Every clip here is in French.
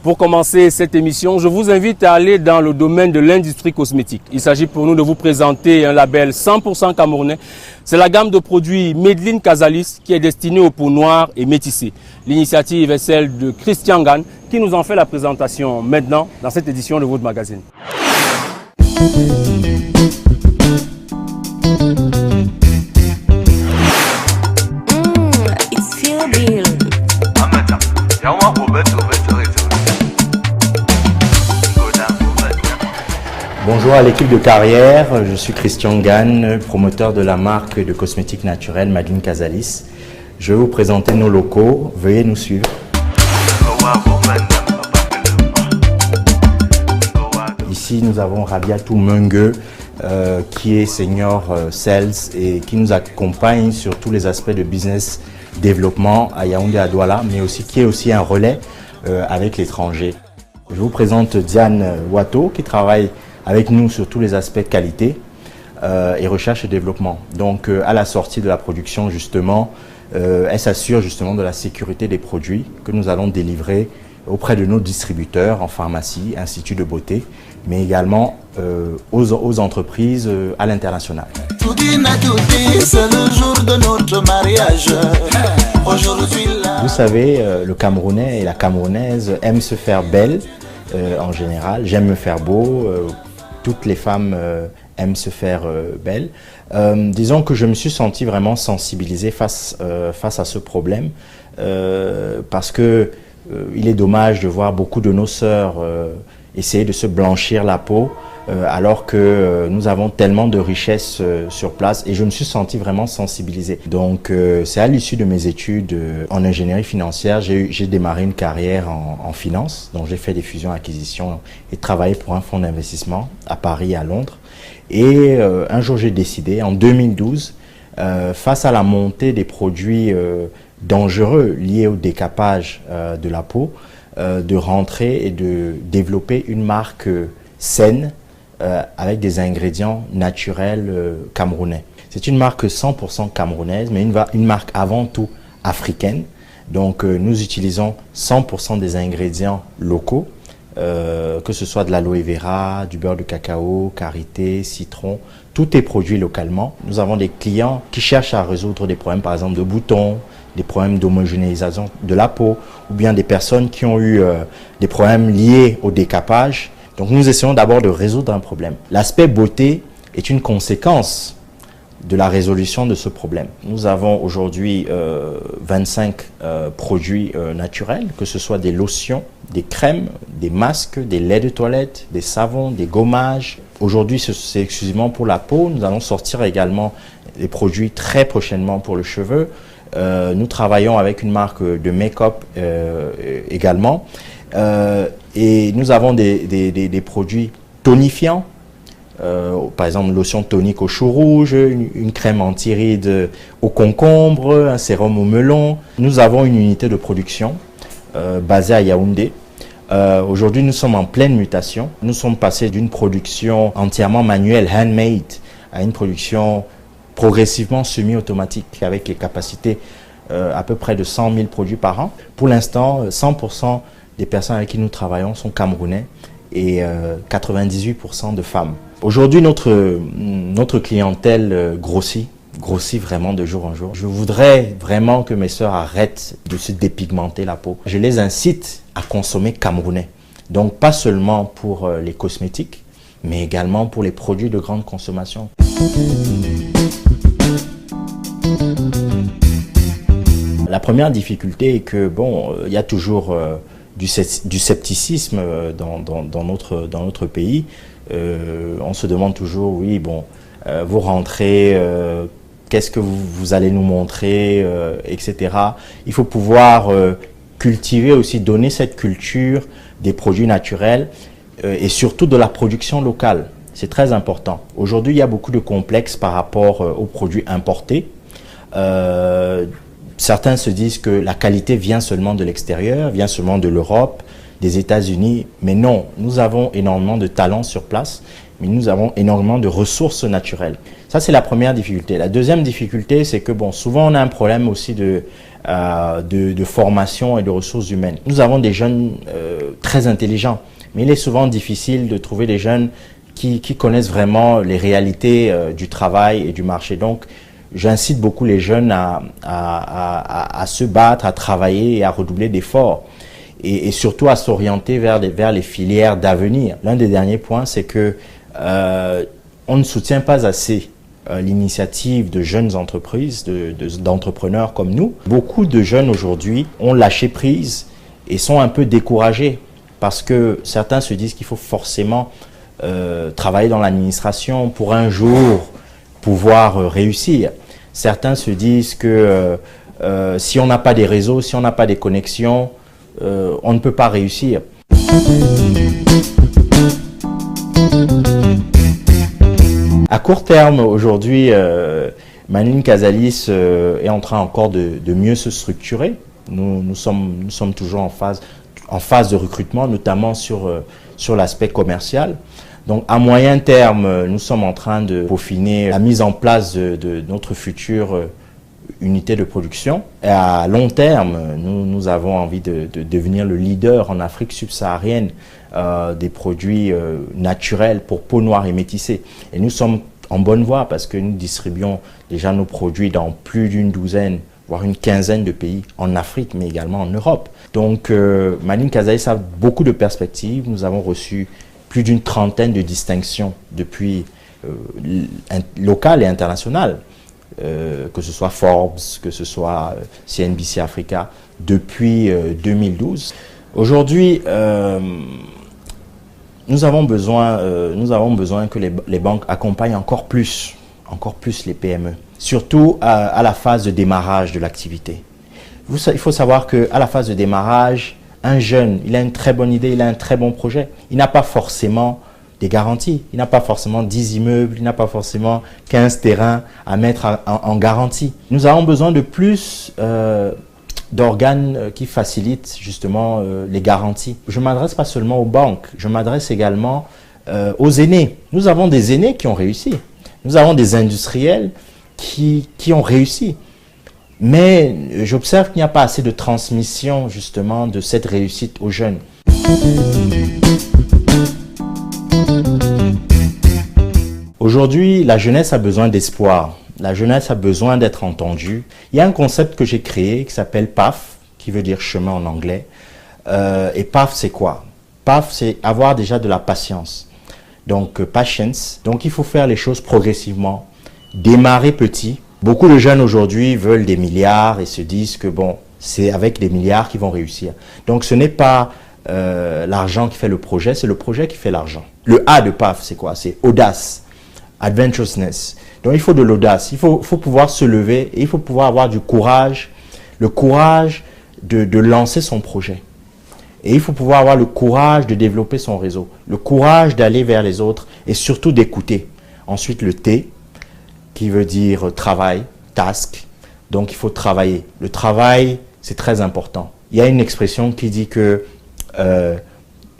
Pour commencer cette émission, je vous invite à aller dans le domaine de l'industrie cosmétique. Il s'agit pour nous de vous présenter un label 100% camerounais. C'est la gamme de produits Medline Casalis qui est destinée aux peaux noires et métissées. L'initiative est celle de Christian Gan qui nous en fait la présentation maintenant dans cette édition de votre magazine. Bonjour à l'équipe de carrière, je suis Christian Gan, promoteur de la marque de cosmétiques naturels Medline Casalis. Je vais vous présenter nos locaux, veuillez nous suivre. Ici nous avons Rabiatou Mengue qui est senior sales et qui nous accompagne sur tous les aspects de business développement à Yaoundé à Douala, mais aussi qui est aussi un relais avec l'étranger. Je vous présente Diane Wato qui travaille avec nous sur tous les aspects de qualité et recherche et développement. Donc à la sortie de la production justement, elle s'assure justement de la sécurité des produits que nous allons délivrer auprès de nos distributeurs en pharmacie, instituts de beauté, mais également aux entreprises à l'international. C'est le jour de notre mariage. Vous savez, le Camerounais et la Camerounaise aiment se faire belle en général. J'aime me faire beau. Toutes les femmes aiment se faire belles. Disons que je me suis senti vraiment sensibilisé face à ce problème parce que il est dommage de voir beaucoup de nos sœurs essayer de se blanchir la peau alors que nous avons tellement de richesses sur place et je me suis senti vraiment sensibilisé. Donc c'est à l'issue de mes études en ingénierie financière, j'ai démarré une carrière en finance, donc j'ai fait des fusions-acquisitions et travaillé pour un fonds d'investissement à Paris et à Londres. Et un jour j'ai décidé, en 2012, face à la montée des produits dangereux liés au décapage de la peau, de rentrer et de développer une marque saine avec des ingrédients naturels camerounais. C'est une marque 100% camerounaise, mais une marque avant tout africaine. Donc nous utilisons 100% des ingrédients locaux, que ce soit de l'aloe vera, du beurre de cacao, karité, citron, tout est produit localement. Nous avons des clients qui cherchent à résoudre des problèmes par exemple de boutons, des problèmes d'homogénéisation de la peau, ou bien des personnes qui ont eu des problèmes liés au décapage. Donc nous essayons d'abord de résoudre un problème. L'aspect beauté est une conséquence de la résolution de ce problème. Nous avons aujourd'hui 25 produits naturels, que ce soit des lotions, des crèmes, des masques, des laits de toilette, des savons, des gommages. Aujourd'hui, c'est exclusivement pour la peau. Nous allons sortir également des produits très prochainement pour le cheveu. Nous travaillons avec une marque de make-up également. Et nous avons des produits tonifiants. Par exemple, lotion tonique au chou rouge, une crème anti-rides au concombre, un sérum au melon. Nous avons une unité de production basée à Yaoundé. Aujourd'hui, nous sommes en pleine mutation. Nous sommes passés d'une production entièrement manuelle, handmade, à une production progressivement semi-automatique avec les capacités à peu près de 100 000 produits par an. Pour l'instant, 100% des personnes avec qui nous travaillons sont camerounais et 98% de femmes. Aujourd'hui, notre clientèle grossit vraiment de jour en jour. Je voudrais vraiment que mes sœurs arrêtent de se dépigmenter la peau. Je les incite à consommer camerounais. Donc pas seulement pour les cosmétiques, mais également pour les produits de grande consommation. La première difficulté est que bon, il y a toujours du scepticisme dans notre pays. On se demande toujours, oui, bon, vous rentrez, qu'est-ce que vous allez nous montrer, etc. Il faut pouvoir cultiver aussi, donner cette culture des produits naturels et surtout de la production locale. C'est très important. Aujourd'hui, il y a beaucoup de complexes par rapport aux produits importés. Certains se disent que la qualité vient seulement de l'extérieur, vient seulement de l'Europe, des États-Unis. Mais non, nous avons énormément de talents sur place mais nous avons énormément de ressources naturelles. Ça, c'est la première difficulté. La deuxième difficulté, c'est que bon, souvent on a un problème aussi de formation et de ressources humaines. Nous avons des jeunes très intelligents, mais il est souvent difficile de trouver des jeunes qui connaissent vraiment les réalités du travail et du marché. Donc, j'incite beaucoup les jeunes à se battre, à travailler et à redoubler d'efforts. Et surtout à s'orienter vers les filières d'avenir. L'un des derniers points, c'est que on ne soutient pas assez l'initiative de jeunes entreprises, d'entrepreneurs comme nous. Beaucoup de jeunes aujourd'hui ont lâché prise et sont un peu découragés parce que certains se disent qu'il faut forcément travailler dans l'administration pour un jour pouvoir réussir. Certains se disent que si on n'a pas des réseaux, si on n'a pas des connexions, on ne peut pas réussir. À court terme, aujourd'hui, Madeline Casalis est en train encore de mieux se structurer. Nous sommes toujours en phase de recrutement, notamment sur l'aspect commercial. Donc, à moyen terme, nous sommes en train de peaufiner la mise en place de notre future unité de production. Et à long terme, nous avons envie de devenir le leader en Afrique subsaharienne des produits naturels pour peau noire et métissée. Et nous sommes en bonne voie parce que nous distribuons déjà nos produits dans plus d'une douzaine, voire une quinzaine de pays en Afrique, mais également en Europe. Donc, Madeline Casalis a beaucoup de perspectives. Nous avons reçu plus d'une trentaine de distinctions depuis locales et internationales. Que ce soit Forbes, que ce soit CNBC Africa, depuis 2012. Aujourd'hui, nous avons besoin que les banques accompagnent encore plus les PME, surtout à la phase de démarrage de l'activité. Il faut savoir qu'à la phase de démarrage, un jeune, il a une très bonne idée, il a un très bon projet. Il n'a pas forcément des garanties. Il n'a pas forcément 10 immeubles, il n'a pas forcément 15 terrains à mettre en garantie. Nous avons besoin de plus d'organes qui facilitent justement les garanties. Je ne m'adresse pas seulement aux banques, je m'adresse également aux aînés. Nous avons des aînés qui ont réussi. Nous avons des industriels qui ont réussi. Mais j'observe qu'il n'y a pas assez de transmission justement de cette réussite aux jeunes. Aujourd'hui, la jeunesse a besoin d'espoir. La jeunesse a besoin d'être entendue. Il y a un concept que j'ai créé qui s'appelle PAF, qui veut dire chemin en anglais. Et PAF, c'est quoi? PAF, c'est avoir déjà de la patience. Donc, patience. Donc, il faut faire les choses progressivement. Démarrer petit. Beaucoup de jeunes aujourd'hui veulent des milliards et se disent que bon, c'est avec des milliards qu'ils vont réussir. Donc, ce n'est pas l'argent qui fait le projet, c'est le projet qui fait l'argent. Le A de PAF, c'est quoi? C'est audace, adventurousness. Donc, il faut de l'audace, il faut pouvoir se lever et il faut pouvoir avoir du courage, le courage de lancer son projet. Et il faut pouvoir avoir le courage de développer son réseau, le courage d'aller vers les autres et surtout d'écouter. Ensuite, le T, qui veut dire travail, task. Donc, il faut travailler. Le travail, c'est très important. Il y a une expression qui dit que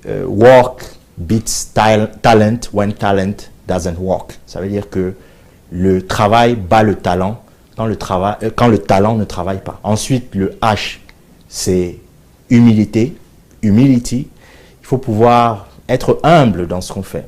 work beats talent when talent doesn't work. Ça veut dire que le travail bat le talent quand le talent ne travaille pas. Ensuite, le H, c'est humilité, humility. Il faut pouvoir être humble dans ce qu'on fait.